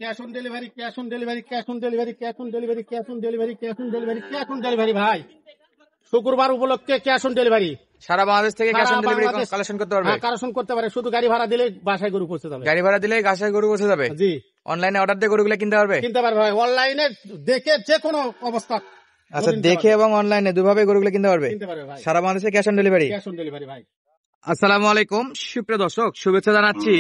Cash on delivery, cash on delivery, cash on delivery, cash on delivery, cash on delivery, cash on delivery, cash on delivery ভাই। শুক্রবার উপলক্ষে cash on delivery. সারা বাংলাদেশ থেকে cash on সারা delivery Bangladesh collection করতে পারবে। হ্যাঁ, collection করতে পারে, শুধু গাড়ি ভাড়া দিলে বাসায় গরু পৌঁছে যাবে। গাড়ি ভাড়া দিলে গাছের গরু বসে যাবে। জি, অনলাইনে অর্ডার দিয়ে গরুগুলো কিনতে পারবে। কিনতে পারবে ভাই, অনলাইনে দেখে যে কোনো অবস্থা। আচ্ছা, দেখে এবং অনলাইনে দুভাবে গরুগুলো কিনতে পারবে। কিনতে পারবে ভাই, সারা বাংলাদেশে cash on delivery. Cash on delivery ভাই। আসসালামু আলাইকুম সুপ্রিয় দর্শক, শুভেচ্ছা জানাচ্ছি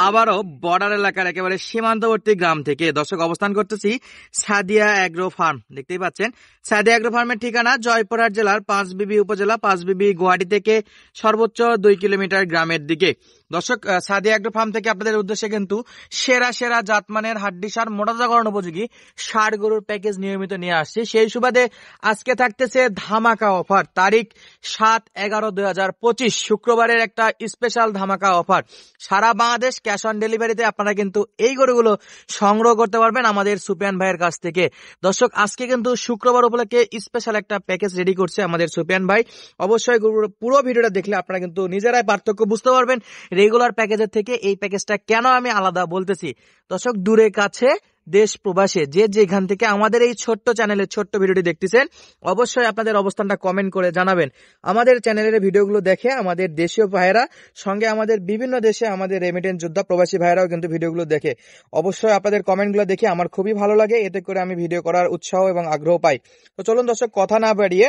আবারও বর্ডার এলাকার একেবারে সীমান্তবর্তী গ্রাম থেকে। দর্শক, অবস্থান করতেছি সাদিয়া অ্যাগ্রো ফার্ম। দেখতেই পাচ্ছেন সাদিয়া অ্যাগ্রো ফার্মের ঠিকানা জয়পুরহাট জেলার পাঁচবিবি উপজেলা, পাঁচবিবি গুয়াহাটি থেকে সর্বোচ্চ 2 কিলোমিটার গ্রামের দিকে। দর্শক, সাদিয়া অ্যাগ্রো ফার্ম থেকে আপনাদের উদ্দেশ্যে কিন্তু সেরা সেরা জাতমানের হাড্ডি সার, মোটাতাজাকরণ উপযোগী ষাঁড় গরুর প্যাকেজ নিয়মিত নিয়ে আসছি। সেই সুবাদে আজকে থাকতেছে ধামাকা অফার। তারিখ 7/11/2025 শুক্রবারের একটা স্পেশাল ধামাকা অফার। সারা বাংলাদেশ ক্যাশ অন ডেলিভারিতে আপনারা কিন্তু এই গরুগুলো সংগ্রহ করতে পারবেন আমাদের সুপিয়ান ভাইয়ের কাছ থেকে। দর্শক, আজকে কিন্তু শুক্রবার উপলক্ষে স্পেশাল একটা প্যাকেজ রেডি করছে আমাদের সুপিয়ান ভাই। অবশ্যই পুরো ভিডিওটা দেখলে আপনারা কিন্তু নিজেরাই পার্থক্য বুঝতে পারবেন রেগুলার প্যাকেজের থেকে এই প্যাকেজটা কেন আমি আলাদা বলতেছি। দর্শক, দূরে কাছে দেশ প্রবাসে যে যেখান থেকে আমাদের এই ছোট্ট চ্যানেলের ছোট্ট ভিডিওটি দেখতেছেন, অবশ্যই আপনাদের অবস্থানটা কমেন্ট করে জানাবেন। আমাদের চ্যানেলের ভিডিওগুলো দেখে আমাদের দেশীয় ভাইয়েরা, সঙ্গে আমাদের বিভিন্ন দেশে আমাদের রেমিটেন্স যোদ্ধা প্রবাসী ভাইয়েরাও কিন্তু ভিডিওগুলো দেখে। অবশ্যই আপনাদের কমেন্টগুলো দেখে আমার খুবই ভালো লাগে, এতে করে আমি ভিডিও করার উৎসাহ এবং আগ্রহ পাই। তো চলুন দর্শক, কথা না বাড়িয়ে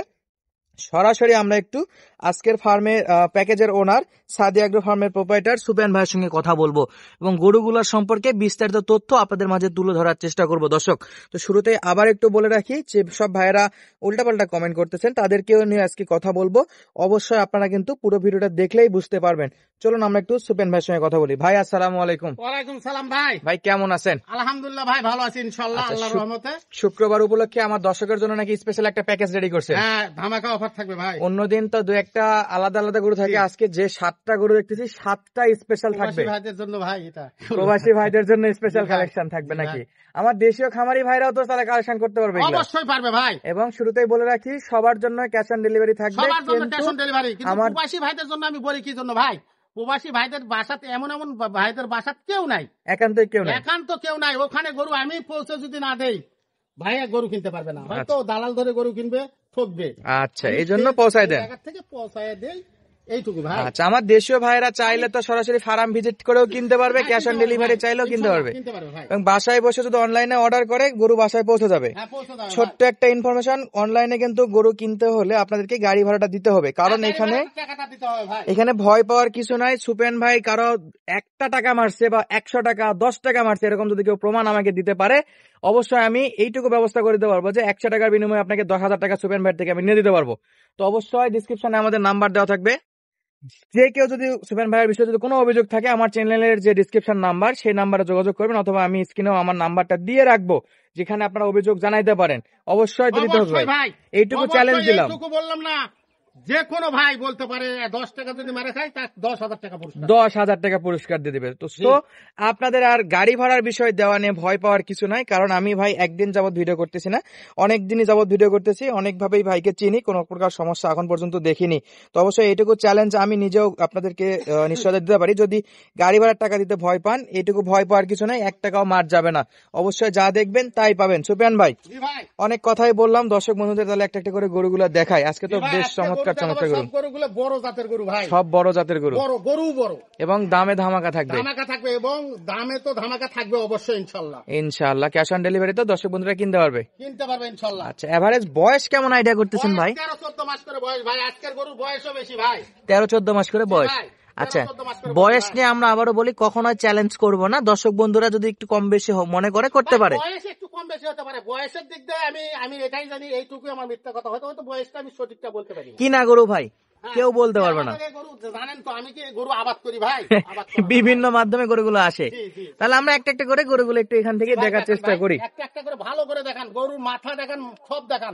সরাসরি আমরা একটু আজকের ফার্মের প্যাকেজের ওনার সাদিয়া অ্যাগ্রো ফার্মের প্রোপাইটার সুপিয়ান ভাইয়ের সঙ্গে কথা বলবো এবং গরুগুলোর সম্পর্কে বিস্তারিত তথ্য আপনাদের মাঝে তুলে ধরার চেষ্টা করব। দর্শক, তো শুরুতে আবার একটু বলে রাখি যে সব ভাইয়েরা উল্টাপাল্টা কমেন্ট করতেছেন তাদেরকেও নিয়ে আজকে কথা বলবো। অবশ্যই আপনারা কিন্তু পুরো ভিডিওটা দেখলেই বুঝতে পারবেন। চলুন আমরা একটু সুপিয়ান ভাইয়ের সঙ্গে কথা বলি। ভাই আসসালামু আলাইকুম। ওয়ালাইকুম সালাম ভাই। ভাই কেমন আছেন? আলহামদুলিল্লাহ ভাই, ভালো আছি ইনশাআল্লাহ, আল্লাহর রহমতে। শুক্রবার উপলক্ষে আমার দর্শকের জন্য নাকি স্পেশাল একটা প্যাকেজ রেডি করছে। হ্যাঁ, ধামাকা অফার থাকবে ভাই। অন্যদিন তো দু একটা আলাদা আলাদা গরু থাকে, আজকে যে 7টা গরু দেখতেছি 7টা স্পেশাল থাকবে। ভাইদের জন্য ভাই, এটা প্রবাসী ভাইদের জন্য স্পেশাল কালেকশন থাকবে নাকি? আমার দেশীয় খামারি ভাইরাও তো তারা কালেকশন করতে পারবে। অবশ্যই পারবে ভাই। এবং শুরুতেই বলে রাখি সবার জন্য ক্যাশ অন ডেলিভারি থাকবে। সবার জন্য ক্যাশ অন ডেলিভারি, কিন্তু প্রবাসী ভাইদের জন্য আমি বলি কি জন্য ভাই, প্রবাসী ভাইদের বাসাতে এমন এমন ভাইদের বাসাত কেউ নাই, একান্ত কেউ নাই। ওখানে গরু আমি পৌঁছে যদি না দেই, ভাইয়া গরু কিনতে পারবে না, হয়তো দালাল ধরে গরু কিনবে, ঠকবে। আচ্ছা, এই জন্য পৌঁছায় দেন, থেকে পৌঁছায় দেই, এইটুকু ভাই। আচ্ছা, আমার দেশীয় ভাইরা চাইলে তো সরাসরি ফার্ম ভিজিট করেও কিনতে পারবে, ক্যাশ অন ডেলিভারি চাইলেও কিনতে পারবে। এবং বাসায় বসে যদি অনলাইনে অর্ডার করে গরু বাসায় পৌঁছে যাবে। ছোট্ট একটা ইনফরমেশন, অনলাইনে কিন্তু গরু কিনতে হলে আপনাদেরকে গাড়ি ভাড়াটা দিতে হবে, কারণ এখানে ভয় পাওয়ার কিছু নাই। সুপেন ভাই কারো 1 টাকা মারছে বা 100 টাকা 10 টাকা মারছে এরকম যদি কেউ প্রমাণ আমাকে দিতে পারে, অবশ্যই আমি এইটুকু ব্যবস্থা করে দিতে পারবো যে 100 টাকার বিনিময়ে আপনাকে 10,000 টাকা সুপেন ভাই থেকে আমি নিয়ে দিতে পারবো। তো অবশ্যই ডিসক্রিপশনে আমাদের নাম্বার দেওয়া থাকবে। যে কেউ যদি সুপেন ভাইয়ের বিষয়ে যদি কোনো অভিযোগ থাকে, আমার চ্যানেলের যে ডিসক্রিপশন নাম্বার সেই নাম্বারে যোগাযোগ করবেন, অথবা আমি স্ক্রিনেও আমার নাম্বারটা দিয়ে রাখবো, যেখানে আপনারা অভিযোগ জানাইতে পারেন। অবশ্যই দিতে হবে ভাই, এইটুকু চ্যালেঞ্জ দিলাম। বললাম না, যে কোনো ভাই বলতে পারে 10 টাকা যদি মারে খায় তার 10,000 টাকা পুরস্কার, 10,000 টাকা পুরস্কার দিয়ে দিবে। তো আপনাদের আর গাড়ি ভাড়ার বিষয় দেওয়া নিয়ে ভয় পাওয়ার কিছু নাই, কারণ আমি ভাই একদিন যাবত ভিডিও করতেছি না, অনেক দিনই যাবত ভিডিও করতেছি, অনেকভাবেই ভাইকে চিনি, কোনো প্রকার সমস্যা এখন পর্যন্ত দেখিনি। তো অবশ্যই এইটুকু চ্যালেঞ্জ আমি নিজেও আপনাদেরকে নিশ্চয়তা দিতে পারি, যদি গাড়ি ভাড়ার টাকা দিতে ভয় পান, এইটুকু ভয় পাওয়ার কিছু নাই, 1 টাকাও মার যাবে না। অবশ্যই যা দেখবেন তাই পাবেন। সুপিয়ান ভাই, অনেক কথাই বললাম, দর্শক বন্ধুদের তাহলে একটা একটা করে গরুগুলো দেখাই। আজকে তো বেশ চমৎকার গরুগুলো বড় জাতের গরু ভাই, সব বড় জাতের গরু, বড় এবং দামে ধামাকা থাকবে, এবং দামে তো ধামাকা থাকবে অবশ্যই ইনশাআল্লাহ। ক্যাশ অন ডেলিভারি তো দর্শক বন্ধুরা কিনতে পারবে ইনশাআল্লাহ। আচ্ছা, এভারেজ বয়স কেমন আইডিয়া করতেছেন ভাই? 13-14 মাস করে বয়স ভাই, আজকের গরুর বয়সও বেশি ভাই, 13-14 মাস করে বয়স। আচ্ছা, বয়স নিয়ে আমরা আবারও বলি, কখনোই চ্যালেঞ্জ করব না, দর্শক বন্ধুরা যদি একটু কম বেশি মনে করে করতে পারে। বয়স একটু কম বেশি হতে পারে, বয়সের দিক দিয়ে আমি এটাই জানি, এইটুকু আমার মিথ্যা কথা, হয়তো বয়সটা আমি সঠিকটা বলতে পারি কি না গরু ভাই কেউ বলতে পারবে না। জানেন তো আমি কি গরু আবাদ করি ভাই, বিভিন্ন মাধ্যমে গরুগুলো আসে। তাহলে আমরা একটা একটা করে গরুগুলো একটু এখান থেকে দেখার চেষ্টা করি। একটা একটা করে ভালো করে দেখান, গরুর মাথা দেখান, সব দেখান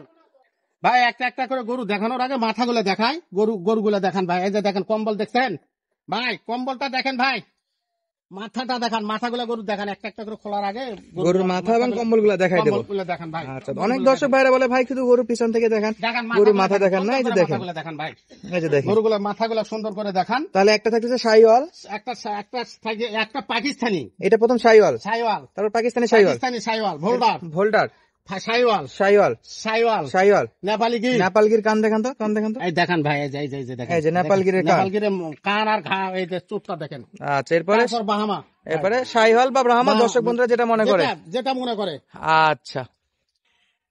ভাই, একটা একটা করে গরু দেখানোর আগে মাথাগুলো দেখায়, গরুগুলো দেখান ভাই। এই যে দেখেন কম্বল দেখছেন ভাই, কম্বলটা দেখেন ভাই, মাথাটা দেখান, মাথাগুলা গরু দেখান, একটা একটা করে খোলার আগে গরুর মাথা এবং কম্বল গুলা দেখাই দেবো। কম্বলগুলো দেখান ভাই। আচ্ছা, অনেক দর্শক ভাইরা বলে ভাই শুধু গরু পিছন থেকে দেখান, দেখান গরুর মাথা দেখান না। এই যে দেখেন, মাথাগুলো দেখান ভাই, এই যে দেখেন গরুগুলা মাথাগুলা সুন্দর করে দেখান। তাহলে একটা থাকতেছে শাহিওয়াল, একটা একটা একটা পাকিস্তানি এটা প্রথম শাহিওয়াল, সাইওয়াল, তারপর পাকিস্তানি শাহিওয়াল, পাকিস্তানি সাইওয়াল, ভোল্ডার ভোল্টার, সাইওয়াল, শাহিওয়াল, সাইওয়াল, শাহিওয়াল, নেপালি গির। নেপালগির কান দেখান তো, কান দেখান তো। এই দেখেন ভাই, এই যে এই যে দেখেন, এই যে নেপালগিরের কান। নেপালগিরের কান আর ঘা, এই যে চুটটা দেখেন। আচ্ছা, এরপরে তারপর বাহামা, এরপরে শাহিওয়াল বা ব্রাহ্মা, দর্শক বন্ধুরা যেটা মনে করে। যেটা মনে করে। আচ্ছা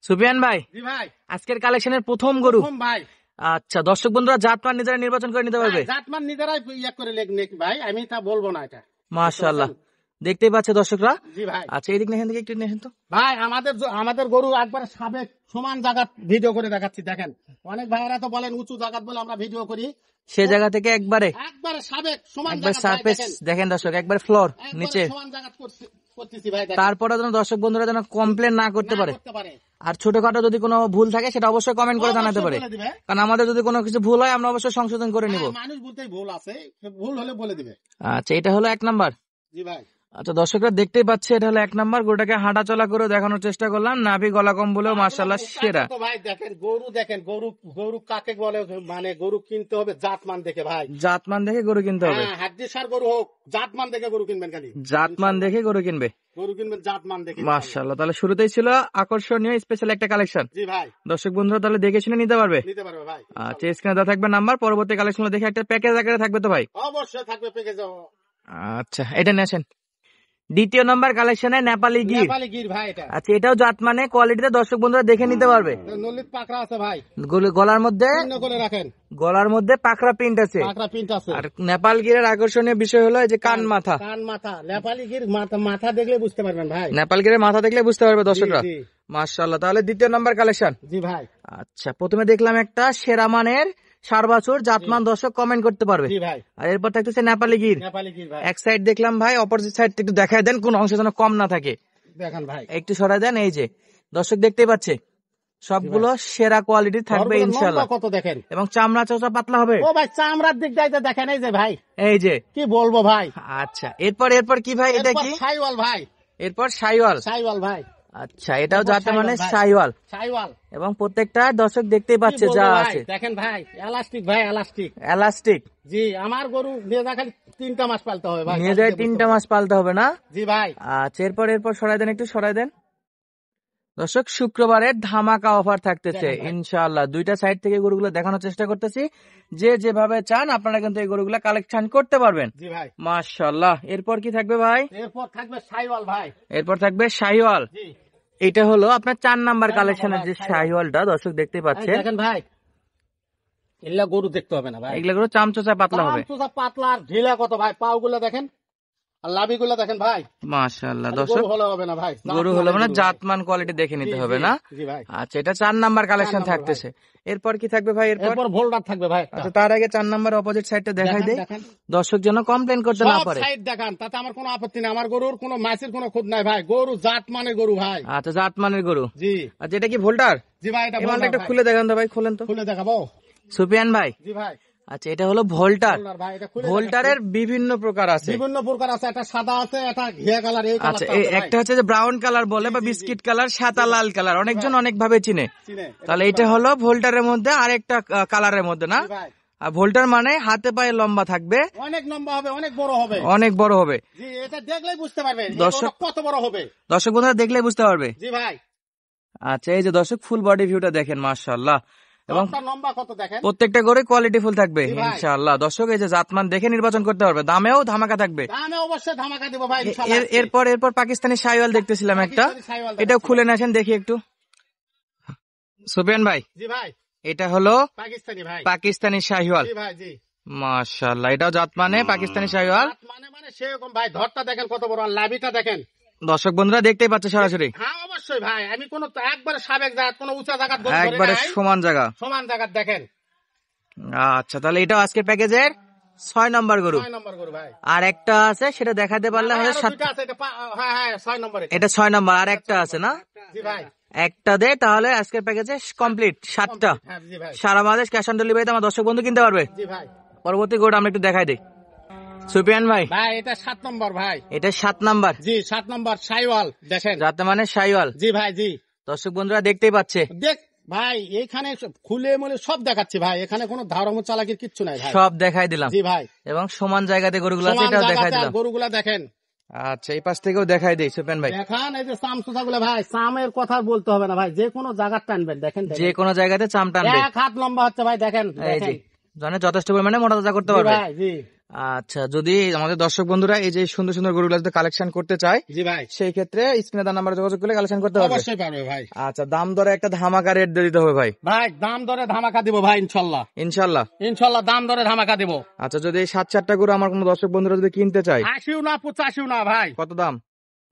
সুফিয়ান ভাই, জি ভাই, আজকের কালেকশনের প্রথম গরু। প্রথম ভাই, আচ্ছা, দর্শক বন্ধুরা জাতমান নিজেরা নির্বাচন করে নিতে পারবে। জাতমান নিজেরাই ইয়া করে লেখ ভাই, আমি তা বলবো না এটা। মাশাআল্লাহ, দেখতেই পাচ্ছে দর্শকরা। জি ভাই। আচ্ছা, এদিক নেহেন দিকে একটু নেহেন তো ভাই, আমাদের গরু একবারে সাবেক সমান জায়গা ভিডিও করে দেখাচ্ছি, দেখেন। অনেক ভাইরা তো বলেন উঁচু জায়গা বলে আমরা ভিডিও করি, সে জায়গা থেকে একবারে একবারে সাবেক সমান একবার জায়গা সারফেস দেখেন দর্শক, একবার ফ্লোর নিচে। সমান জায়গা করতেছি ভাই, দেখেন। তারপরে যেন দর্শক বন্ধুরা যেন কমপ্লেন না করতে না পারে। করতে পারে। আর ছোটখাটো যদি কোনো ভুল থাকে সেটা অবশ্যই কমেন্ট করে জানাতে অবশ্যই পারে, বলে দিবে। কারণ আমাদের যদি কোনো কিছু ভুল হয় আমরা অবশ্যই সংশোধন করে নিব। হ্যাঁ, মানুষ বলতেই ভুল আছে, ভুল হলে বলে দিবে। আচ্ছা, এটা হলো 1 নাম্বার। জি ভাই। আচ্ছা, দর্শকরা দেখতেই পাচ্ছে এটা হলো 1 নাম্বার। গরুটাকে হাঁটা চলা করে দেখানোর চেষ্টা করলাম, নাভি গলা কম্বলেও মাশাআল্লাহ সেরা। তো ভাই দেখেন, দেখেন গরু কাকে বলে, মানে গরু কিনতে হবে জাতমান দেখে ভাই, জাতমান দেখে গরু কিনতে হবে। হ্যাঁ, হাড্ডি সার গরু হোক, জাতমান দেখে গরু কিনবেন, খালি জাতমান দেখে গরু কিনবে। গরু কিনবেন জাতমান দেখে। মাশাআল্লাহ, তাহলে শুরুতেই ছিল আকর্ষণীয় স্পেশাল একটা কালেকশন। জি ভাই, দর্শক বন্ধুরা তাহলে দেখে শুনে নিতে পারবে। নিতে পারবে ভাই। আচ্ছা, স্ক্রিনে দেওয়া থাকবে নাম্বার, পরবর্তী কালেকশন দেখে একটা প্যাকেজ আকারে থাকবে তো ভাই। অবশ্যই থাকবে প্যাকেজ। আচ্ছা, এটা নেছেন দ্বিতীয় নাম্বার কালেকশনে নেপালি গির। নেপালি গির ভাই, এটা আচ্ছা, এটাও জাতমানে কোয়ালিটিতে দর্শক বন্ধুরা দেখে নিতে পারবে। নলিত পাকড়া আছে ভাই, গলার মধ্যে চিহ্ন করে রাখেন, গলার মধ্যে পাকড়া প্রিন্ট আছে। পাকড়া প্রিন্ট আছে। আর নেপাল গিরের আকর্ষণীয় বিষয় হলো এই যে কান মাথা। কান মাথা, নেপালি গির মাথা দেখলে বুঝতে পারবেন ভাই। নেপাল গিরের মাথা দেখলে বুঝতে পারবে দর্শকরা। জি, জি। মাশাআল্লাহ, তাহলে দ্বিতীয় নাম্বার কালেকশন। জি ভাই। আচ্ছা, প্রথমে দেখলাম একটা সেরা মানের সার বাছুর, জাতমান দর্শক কমেন্ট করতে পারবে। জি ভাই, আর এরপর থাকতেছে নেপালি গির। নেপালি গির ভাই, এক সাইড দেখলাম ভাই, অপোজিট সাইড একটু দেখায় দেন, কোন অংশ যেন কম না থাকে। দেখেন ভাই, একটু সরাই দেন। এই যে দর্শক দেখতেই পাচ্ছে সবগুলো সেরা কোয়ালিটি থাকবে গরুগুলোর ইনশাআল্লাহ। লম্বা কত দেখেন, এবং চামড়া চোচা পাতলা হবে। ও ভাই চামড়ার দিক দিয়ে দেখেন, এই যে ভাই, এই যে কি বলবো ভাই। আচ্ছা, এরপর কি ভাই, এটা কি? সাইওয়াল ভাই, এরপর শাইওয়াল। সাইওয়াল ভাই, আচ্ছা, এটাও এরপর যাতে মানে শাইওয়াল ভাই। শাইওয়াল, সাইওয়াল এবং প্রত্যেকটা দর্শক দেখতেই কি পাচ্ছে বলবো যা ভাই, আছে দেখেন ভাই, এলাস্টিক ভাই, এলাস্টিক। এলাস্টিক। জি, আমার গরু নিয়ে যা খালি 3টা মাস পালতে হবে ভাই, নিয়ে যায় 3টা মাস পালতে হবে না। জি ভাই। আচ্ছা, এরপর সরাই দেন, একটু সরাই দেন দর্শক। শুক্রবারের ধামাকা অফার থাকতেছে দেখেন ভাই। ইনশাআল্লাহ। দুইটা সাইড থেকে গরুগুলো দেখানোর চেষ্টা করতেছি, যে যেভাবে চান আপনারা কিন্তু এই গরুগুলো কালেকশন করতে পারবেন। জি ভাই। মাশাআল্লাহ, এরপর কি থাকবে ভাই? এরপর থাকবে সাইওয়াল ভাই। এরপর থাকবে শাহিওয়াল। জি, এটা হলো আপনার 4 নাম্বার 4 কালেকশনের নাম্বার যে ভাই, শাহিওয়ালটা দর্শক দেখতে এই পাচ্ছেন। দেখেন ভাই, এগুলা গরু দেখতে হবে না ভাই, এগুলা গরু চামচোচা পাতলা হবে। চামচুচা পাতলা আর ঢিলা কত ভাই, পাও গুলা দেখেন আর লাভি গুলা দেখেন ভাই। মাশাআল্লাহ খালি দর্শক, গরু হলে হবে না ভাই, গরু হলো মানে গরু ভাই। জাতমান কোয়ালিটি দেখে নিতে জি, হবে জি, না। জি ভাই। আচ্ছা, এটা 4 নাম্বার কালেকশন নাম্বার থাকতেছে। এরপর কি থাকবে ভাই? এরপর ভোল্ডার থাকবে ভাই একটা। আচ্ছা, তার আগে 4 নাম্বার অপোজিট সাইডটা দেখাই দেখেন, দেই, দেখেন। দর্শক যেন কমপ্লেন করতে না সব পারে। সাইড দেখান, তাতে আমার কোনো আপত্তি নেই, আমার গরুর কোনো মাছের কোনো খুদ নাই ভাই, গরু জাত মানে গরু ভাই। আচ্ছা, জাতমানের গরু। জি, আচ্ছা, এটা কি ভোল্টার? জি ভাই, এটা এই মালটা ভোল্ডার একটু ভাই। খুলে দেখান তো ভাই, খোলেন তো খুলে দেখাবো সুফিয়ান ভাই। জি ভাই, আচ্ছা, এটা হলো ভোল্টার। ভোল্ডার ভাই, এটা খুলে ভোল্টারের বিভিন্ন প্রকার আছে। বিভিন্ন প্রকার আছে, একটা সাদা আছে, একটা ঘিয়া কালার, এই আচ্ছা, কালারটা একটা হচ্ছে যে ব্রাউন কালার বলে বা বিস্কিট কালার, সাদা লাল কালার, অনেকজন অনেক ভাবে চিনে। চিনে। তাহলে এটা হলো ভোল্টারের মধ্যে আরেকটা কালারের মধ্যে না। জি ভাই, আর ভোল্টার মানে হাতে পায়ে লম্বা থাকবে, অনেক লম্বা হবে, অনেক বড় হবে। অনেক বড় হবে। জি, এটা দেখলেই বুঝতে পারবেন এই দর্শক- গরুটা কত বড় হবে। দর্শক বন্ধুরা দেখলে বুঝতে পারবে। জি ভাই, আচ্ছা, এই যে দর্শক ফুল বডি ভিউটা দেখেন মাশাআল্লাহ, এবং দমটা লম্বা কত দেখেন। প্রত্যেকটা গরু কোয়ালিটি ফুল থাকবে জি ভাই। ইনশাআল্লাহ। দর্শক এই যে জাতমান দেখে নির্বাচন করতে পারবে, দামেও ধামাকা থাকবে। দামে অবশ্যই ধামাকা দিব ভাই ইনশাআল্লাহ। এরপর পাকিস্তানি শাইওয়াল দেখতেছিলাম একটা, পাকিস্তানি শাইওয়াল এটাও দেখাচ্ছি। খুলে নেছেন দেখি একটু সুফিয়ান ভাই। জি ভাই, এটা হলো পাকিস্তানি ভাই। পাকিস্তানি শাহিওয়াল। জি ভাই, জি। মাশাআল্লাহ, এটাও জাতমানে পাকিস্তানি শাহিওয়াল। মানে সেরকম ভাই, ধরটা দেখেন কত বড়, আর লাভিটা দেখেন। দর্শক বন্ধুরা দেখতেই পাচ্ছে সরাসরি, হ্যাঁ অবশ্যই ভাই, আমি কোন একবারে সাবেক জায়গা, কোন উঁচা জায়গা একবারে সমান জায়গা। সমান জায়গা দেখেন। আচ্ছা, তাহলে এটাও আজকের প্যাকেজের 6 নম্বর গরু। 6 নম্বর গরু ভাই। আর একটা আছে সেটা দেখাতে পারলে ভাই, আমাদের আরো দুইটা আছে, এটা হ্যাঁ হ্যাঁ 6 নম্বরে। এটা 6 নম্বর, আর একটা আছে না, জি ভাই, একটা দে, তাহলে আজকের প্যাকেজে কমপ্লিট 7টা। হ্যাঁ জি ভাই, সারা বাংলাদেশ ক্যাশ অন ডেলিভারিতে আমার দর্শক বন্ধু কিনতে পারবে। জি ভাই। পরবর্তী গরুটা আমরা একটু দেখাই দিই। সুপিয়ান ভাই ভাই এটা 7 নম্বর ভাই। এটা 7 নাম্বার, জি 7 নম্বর সাইওয়াল দেখেন। যাতে মানে শাইওয়াল। জি ভাই জি। দর্শক বন্ধুরা দেখতেই পাচ্ছে, দেখ ভাই এখানে খুলে মলে সব দেখাচ্ছি ভাই, এখানে কোনো ধারম চালাকির কিচ্ছু নাই ভাই। সব দেখাই দিলাম জি ভাই। এবং সমান জায়গাতে গরুগুলো আছে সমান এটাও দেখাই জায়গাতে আর দিলাম। গরুগুলা দেখেন। আচ্ছা, এই পাশ থেকেও দেখাই দিই সুপিয়ান ভাই। দেখান এই যে চাম সুতাগুলো ভাই, চামের কথা আর বলতে হবে না ভাই, যে কোনো জায়গা টানবেন দেখেন দেখেন। যে কোনো জায়গাতে চাম টানবে। 1 হাত লম্বা হচ্ছে ভাই দেখেন এই যে দেখেন। মানে যথেষ্ট পরিমাণে মোটা তাজা করতে জি পারবে। ভাই জি। আচ্ছা, যদি আমাদের দর্শক বন্ধুরা এই যে সুন্দর সুন্দর গরুগুলো যদি কালেকশন করতে চায়, জি ভাই সেই ক্ষেত্রে স্ক্রিনে তার নাম্বারে যোগাযোগ করলে কালেকশন করতে পারবে। অবশ্যই পারবে ভাই। আচ্ছা, দাম দরে একটা ধামাকা রেট দিয়ে দিতে হবে ভাই, ভাই দাম দরে ধামাকা দিব ভাই ইনশাল্লাহ। ইনশাল্লাহ। ইনশাল্লাহ দাম দরে ধামাকা দিব। আচ্ছা, যদি এই 7-4টা গরু আমার কোনো দর্শক বন্ধুরা যদি কিনতে চায়, 80 না 85 না ভাই, কত দাম?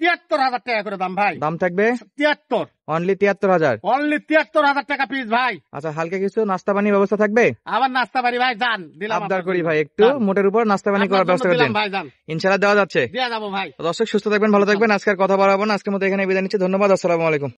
73,000 টাকা করে দাম ভাই। দাম থাকবে 73, অনলি 73,000। অনলি 73,000 টাকা পিস ভাই। আচ্ছা, হালকা কিছু নাস্তা পানির ব্যবস্থা থাকবে? আবার নাস্তা পারি ভাই, জান দিলাম আবদার আপনার করি জন্য। ভাই, একটু যান। মোটের উপর নাস্তা পানি আপনার করার জন্য ব্যবস্থা করে দিলাম দিন, ভাই, যান ইনশাল্লাহ দেওয়া যাচ্ছে। দিয়ে যাবো ভাই। দর্শক সুস্থ থাকবেন, ভালো থাকবেন, আজকের কথা বাড়াবো না, আজকের মতো এখানে বিদায় নিচ্ছি। ধন্যবাদ, আসসালামু আলাইকুম।